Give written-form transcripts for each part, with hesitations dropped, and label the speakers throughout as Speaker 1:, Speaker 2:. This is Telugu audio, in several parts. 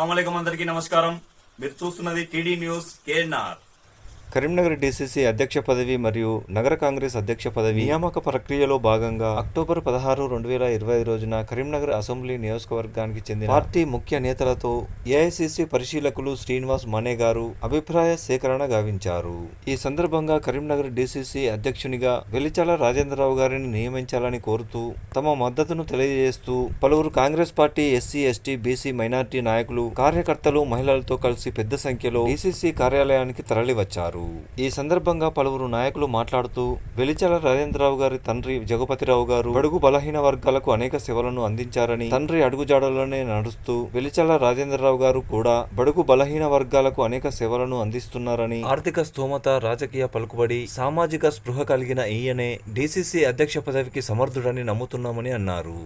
Speaker 1: అస్సలాముఅలైకుం అందరికీ నమస్కారం. మీరు చూస్తున్నది TD news KNR.
Speaker 2: Karimnagar DCC అధ్యక్ష పదవి మరియు నగర కాంగ్రెస్ అధ్యక్ష పదవి నియామక ప్రక్రియలో భాగంగా అక్టోబర్ 16, 2025 రోజున కరీంనగర్ అసెంబ్లీ నియోజకవర్గానికి చెందిన పార్టీ ముఖ్య నేతలతో ఏఐసీసీ పరిశీలకులు శ్రీనివాస్ మనే గారు అభిప్రాయ సేకరణ గావించారు. ఈ సందర్భంగా కరీంనగర్ డీసీసీ అధ్యక్షునిగా వెలిచాల రాజేంద్రరావు గారిని నియమించాలని కోరుతూ తమ మద్దతును తెలియజేస్తూ పలువురు Congress party SC, ST, BC, minority నాయకులు, కార్యకర్తలు, మహిళలతో కలిసి పెద్ద సంఖ్యలో డీసీసీ కార్యాలయానికి తరలివచ్చారు. ఈ సందర్భంగా పలువురు నాయకులు మాట్లాడుతూ వెలిచాల రాజేంద్రరావు గారి తండ్రి జగపతిరావు గారు బడుగు బలహీన వర్గాలకు అనేక సేవలను అందించారని, తండ్రి అడుగుజాడలోనే నడుస్తూ వెలిచాల రాజేంద్రరావు గారు కూడా బడుగు బలహీన వర్గాలకు అనేక సేవలను అందిస్తున్నారని, ఆర్థిక స్తోమత, రాజకీయ పలుకుబడి, సామాజిక స్పృహ కలిగిన ఈయనే డీసీసీ అధ్యక్ష పదవికి సమర్థుడని నమ్ముతున్నామని అన్నారు.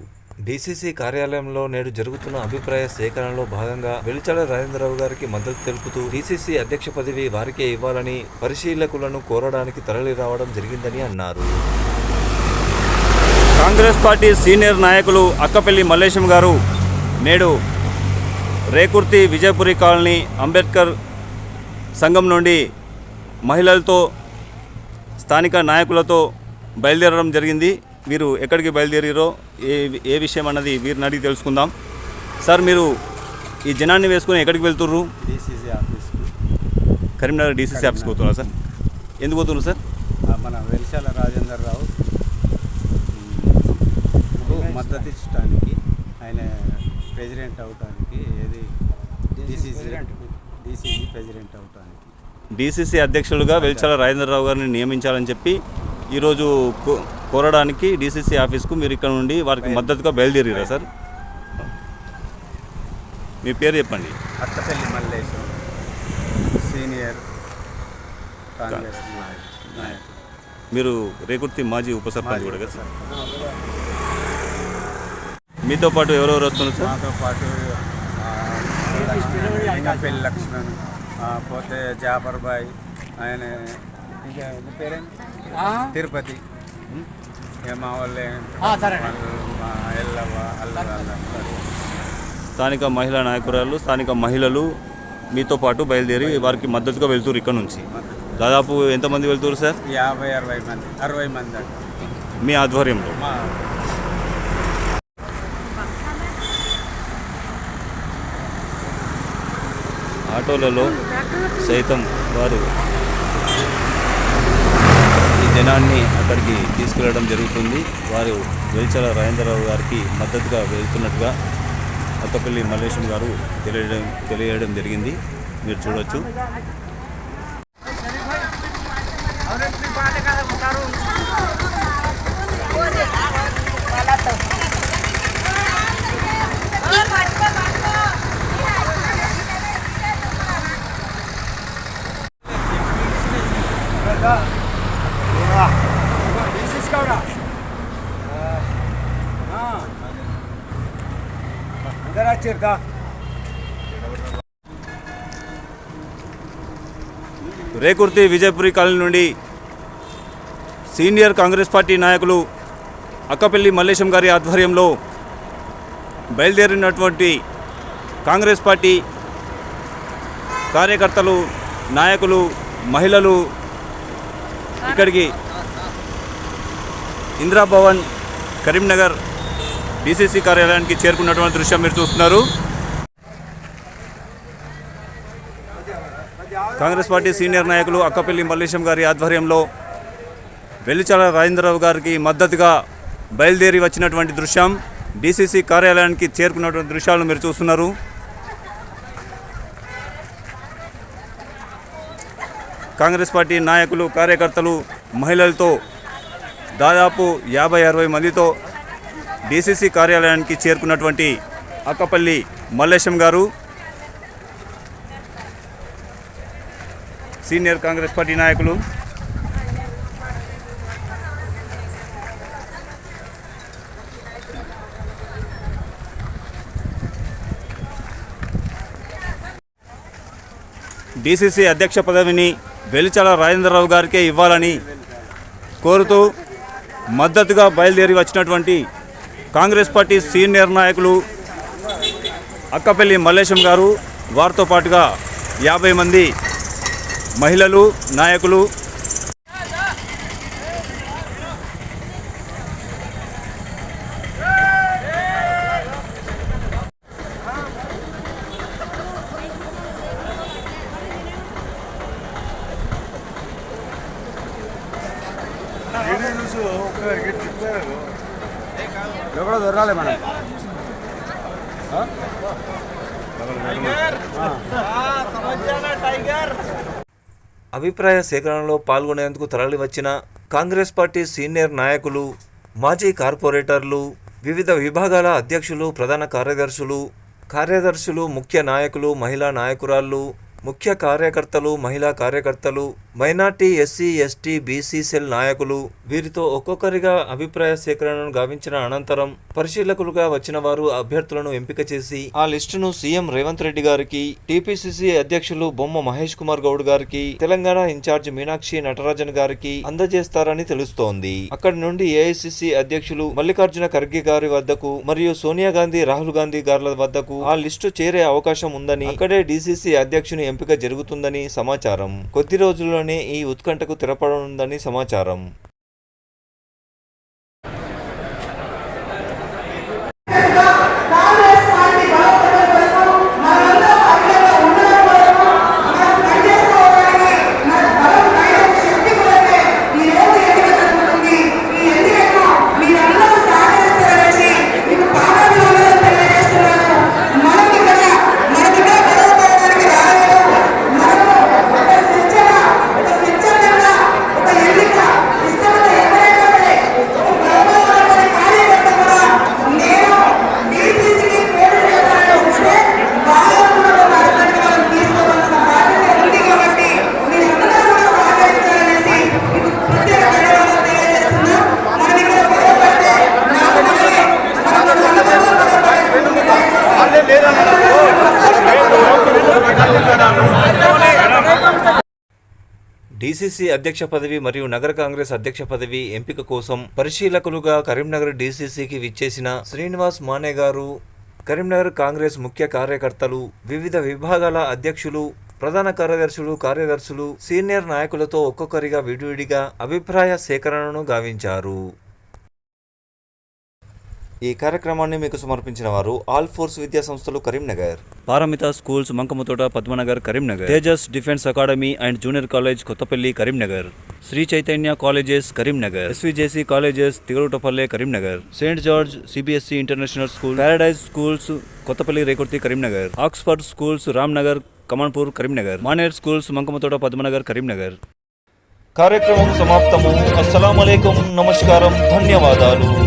Speaker 2: డీసీసీ కార్యాలయంలో నేడు జరుగుతున్న అభిప్రాయ సేకరణలో భాగంగా వెలిచాల రాజేంద్రరావు గారికి మద్దతు తెలుపుతూ డీసీసీ అధ్యక్ష పదవి వారికే ఇవ్వాలని పరిశీలకులను కోరడానికి తరలి రావడం జరిగిందని అన్నారు.
Speaker 1: కాంగ్రెస్ పార్టీ సీనియర్ నాయకులు అక్కపల్లి మల్లేశం గారు నేడు రేకుర్తి విజయపురి కాలనీ అంబేద్కర్ సంఘం నుండి మహిళలతో, స్థానిక నాయకులతో బయలుదేరడం జరిగింది. వీరు ఎక్కడికి బయలుదేరారో ఏ విషయం అన్నది వీరిని అడిగి తెలుసుకుందాం. సార్, మీరు ఈ జనాన్ని వేసుకుని ఎక్కడికి వెళ్తుర్రు?
Speaker 3: డీసీసీ ఆఫీస్కి,
Speaker 1: కరీంనగర్ డీసీసీ ఆఫీస్కి పోతున్నారు సార్. ఎందుకు పోతున్నారు సార్?
Speaker 3: మన వెలిచాల రాజేంద్రరావు మద్దతు ఇచ్చడానికి, ఆయన ప్రెసిడెంట్ అవడానికి, డీసీసీ ప్రెసిడెంట్ అవడానికి,
Speaker 1: డీసీసీ అధ్యక్షులుగా వెలిచాల రాజేంద్రరావు గారిని నియమించాలని చెప్పి ఈరోజు కోరడానికి డీసీసీ ఆఫీస్కు మీరు ఇక్కడ నుండి వారికి మద్దతుగా బయలుదేరారా సార్? మీ పేరు చెప్పండి.
Speaker 3: అక్కపల్లి మల్లేశం, సీనియర్ కాంగ్రెస్ నాయకుడు.
Speaker 1: మీరు రేకుర్తి మాజీ ఉప సర్పంచ్ కూడా కదా సార్? మీతో పాటు ఎవరెవరు వస్తున్నారు సార్?
Speaker 3: మాతో పాటు పెళ్లి లక్ష్మణ్, పోతే జాఫర్ బాయ్, ఆయన తిరుపతి, మా వాళ్ళే
Speaker 1: స్థానిక మహిళా నాయకురాలు, స్థానిక మహిళలు మీతో పాటు బయలుదేరి వారికి మద్దతుగా వెళ్తున్నారు. ఇక్కడ నుంచి దాదాపు ఎంతమంది వెళ్తున్నారు సార్?
Speaker 3: 50-60 మంది
Speaker 1: మీ ఆధ్వర్యంలో. ఆటోలలో సైతం వారు ఈ జనాన్ని అక్కడికి తీసుకెళ్లడం జరుగుతుంది. వారు వెలిచాల రాజేంద్రరావు గారికి మద్దతుగా వెళ్తున్నట్టుగా అక్కపల్లి మల్లేశం గారు తెలియడం జరిగింది. మీరు చూడొచ్చు. రేకుర్తి విజయపురి కాలనీ నుండి సీనియర్ కాంగ్రెస్ పార్టీ నాయకులు అక్కపల్లి మల్లేశం గారి ఆధ్వర్యంలో బయలుదేరినటువంటి కాంగ్రెస్ పార్టీ కార్యకర్తలు, నాయకులు, మహిళలు ఇక్కడికి ఇందిరాభవన్ కరీంనగర్ డీసీసీ కార్యాలయానికి చేరుకున్నటువంటి దృశ్యం మీరు చూస్తున్నారు. కాంగ్రెస్ పార్టీ సీనియర్ నాయకులు అక్కపల్లి మల్లేశం గారి ఆధ్వర్యంలో వెలిచాల రాజేంద్రరావు గారికి మద్దతుగా బయలుదేరి వచ్చినటువంటి దృశ్యం, డీసీసీ కార్యాలయానికి చేరుకున్నటువంటి దృశ్యాలను మీరు చూస్తున్నారు. కాంగ్రెస్ పార్టీ నాయకులు, కార్యకర్తలు, మహిళలతో దాదాపు 50-60 మందితో డీసీసీ కార్యాలయానికి చేరుకున్నటువంటి అక్కపల్లి మల్లేశం గారు, సీనియర్ కాంగ్రెస్ పార్టీ నాయకులు, డీసీసీ అధ్యక్ష పదవిని వెలిచాల రాజేంద్రరావు గారికే ఇవ్వాలని కోరుతూ మద్దతుగా బయలుదేరి వచ్చినటువంటి కాంగ్రెస్ పార్టీ సీనియర్ నాయకులు అక్కపల్లి మల్లేశం గారు వారితో పాటుగా 50 మంది మహిళలు నాయకులు
Speaker 3: ఎవడో దొరకాలి మనం.
Speaker 2: అభిప్రాయ సేకరణలో పాల్గొనేందుకు తరలివచ్చిన కాంగ్రెస్ పార్టీ సీనియర్ నాయకులు, మాజీ కార్పొరేటర్లు, వివిధ విభాగాల అధ్యక్షులు, ప్రధాన కార్యదర్శులు, ముఖ్య నాయకులు, మహిళా నాయకురాళ్ళు, ముఖ్య కార్యకర్తలు, మహిళా కార్యకర్తలు, minority, SC, ST, BC cell నాయకులు, వీరితో ఒక్కొక్కరిగా అభిప్రాయ సేకరణను గావించిన అనంతరం పరిశీలకులుగా వచ్చిన వారు అభ్యర్థులను ఎంపిక చేసి ఆ లిస్టును సీఎం రేవంత్ రెడ్డి గారికి, టీపీసీసీ అధ్యక్షులు బొమ్మ మహేష్ కుమార్ గౌడ్ గారికి, తెలంగాణ ఇన్ఛార్జ్ మీనాక్షి నటరాజన్ గారికి అందజేస్తారని తెలుస్తోంది. అక్కడి నుండి ఏఐసీసీ అధ్యక్షులు మల్లికార్జున ఖర్గే గారి వద్దకు మరియు సోనియా గాంధీ, రాహుల్ గాంధీ గార్ల వద్దకు ఆ లిస్టు చేరే అవకాశం ఉందని, అక్కడే డీసీసీ అధ్యక్షుని ఎంపిక జరుగుతుందని సమాచారం. కొద్ది రోజుల్లోనే ఈ ఉత్కంఠకు తెరపడనుందని సమాచారం. డీసీసీ అధ్యక్ష పదవి మరియు నగర కాంగ్రెస్ అధ్యక్ష పదవి ఎంపిక కోసం పరిశీలకులుగా కరీంనగర్ డీసీసీకి విచ్చేసిన శ్రీనివాస్ మానే గారు, కరీంనగర్ కాంగ్రెస్ ముఖ్య కార్యకర్తలు, వివిధ విభాగాల అధ్యక్షులు, ప్రధాన కార్యదర్శులు, సీనియర్ నాయకులతో ఒక్కొక్కరిగా విడివిడిగా అభిప్రాయ సేకరణను గావించారు. ఈ కార్యక్రమాన్ని మీకు సమర్పించిన వారు ఆల్ ఫోర్స్ విద్యా సంస్థలు Karimnagar,
Speaker 1: Paramita schools Mankammathota Padmanagar Karimnagar, Tejas defence academy and junior college Kothapalli Karimnagar, Sri Chaitanya colleges Karimnagar, SVJC colleges Tigarutapalle Karimnagar, Saint George CBSE international school, paradise schools Kothapalli Rekurthi Karimnagar, Oxford schools Ramnagar Kamanpur Karimnagar, Maner schools Mankammathota Padmanagar Karimnagar.
Speaker 2: కార్యక్రమం సమాప్తము. అస్సలాము అలైకుం, నమస్కారం, ధన్యవాదాలు.